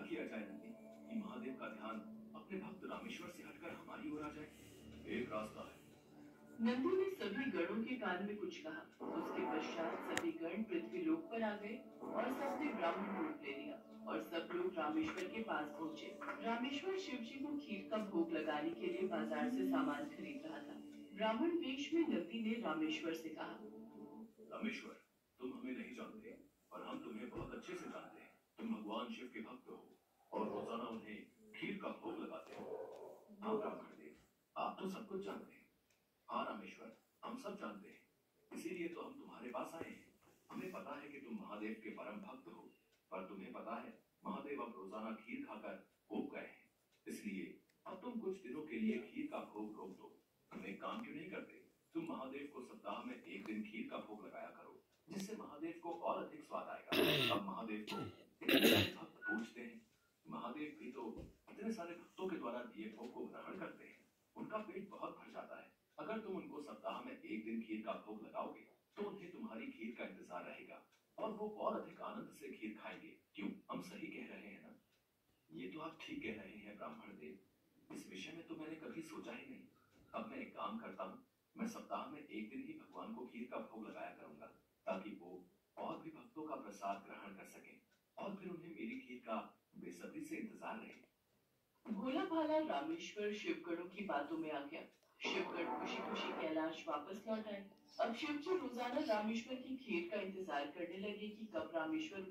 किया जाए नंदी कि महादेव का ध्यान अपने भक्त रामेश्वर से हटकर हमारी ओर आ जाए? एक रास्ता है। नंदी ने सभी गणों के कान में कुछ कहा। उसके पश्चात सभी गण पृथ्वी लोक पर आ गए और सबने ब्राह्मण रूप ले लिया और सब लोग रामेश्वर के पास पहुँचे। रामेश्वर शिव जी को खीर का भोग लगाने के लिए बाजार से सामान खरीद रहा था। ब्राह्मण वेश में नंदी ने रामेश्वर से कहा, रामेश्वर, तुम हमें नहीं जानते और हम तुम्हें बहुत अच्छे से जानते हैं। तुम भगवान शिव के भक्त हो और रोजाना उन्हें खीर का भोग लगाते हो। हाँ ब्राह्मण देव, आप तो सब कुछ जानते हैं। हाँ रामेश्वर, हम सब जानते हैं, इसीलिए तो हम तुम्हारे पास आए हैं। हमें पता है कि तुम महादेव के परम भक्त हो, पर तुम्हें पता है महादेव अब रोजाना खीर खाकर ऊब गए हैं। इसलिए अब तुम कुछ दिनों के लिए खीर का भोग रोक दो। तुम एक काम क्यों नहीं करते? तुम महादेव को सप्ताह में एक दिन खीर का भोग लगाया करो, जिससे महादेव को और अधिक स्वाद आएगा। अब महादेव को इतने सारे भक्त पूजते हैं, महादेव भी तो इतने सारे भक्तों के द्वारा दिए भोग को ग्रहण करते हैं। उनका पेट बहुत भर जाता है। अगर तुम उनको सप्ताह में एक दिन खीर का भोग लगाओगे तो उन्हें तुम्हारी खीर का इंतजार रहेगा और वो और अधिक आनंद से खीर खाएंगे। क्यों, हम सही कह रहे हैं ना? ये तो आप ठीक कह रहे हैं ब्राह्मण देव। इस विषय में तो मैंने कभी सोचा ही नहीं। अब मैं एक काम करता हूँ, मैं सप्ताह में एक दिन ही भगवान को खीर का भोग लगाया करूंगा, ताकि वो और भी भक्तों का प्रसाद ग्रहण कर सकें और फिर उन्हें मेरी खीर का बेसब्री से इंतजार रहे। भोला भाला रामेश्वर शिवगणों की बातों में आ गया। शिवगण खुशी खुशी कैलाश वापस लौट आए। अब शिव जी रोजाना रामेश्वर की खीर का इंतजार करने लगे कि कब रामेश्वर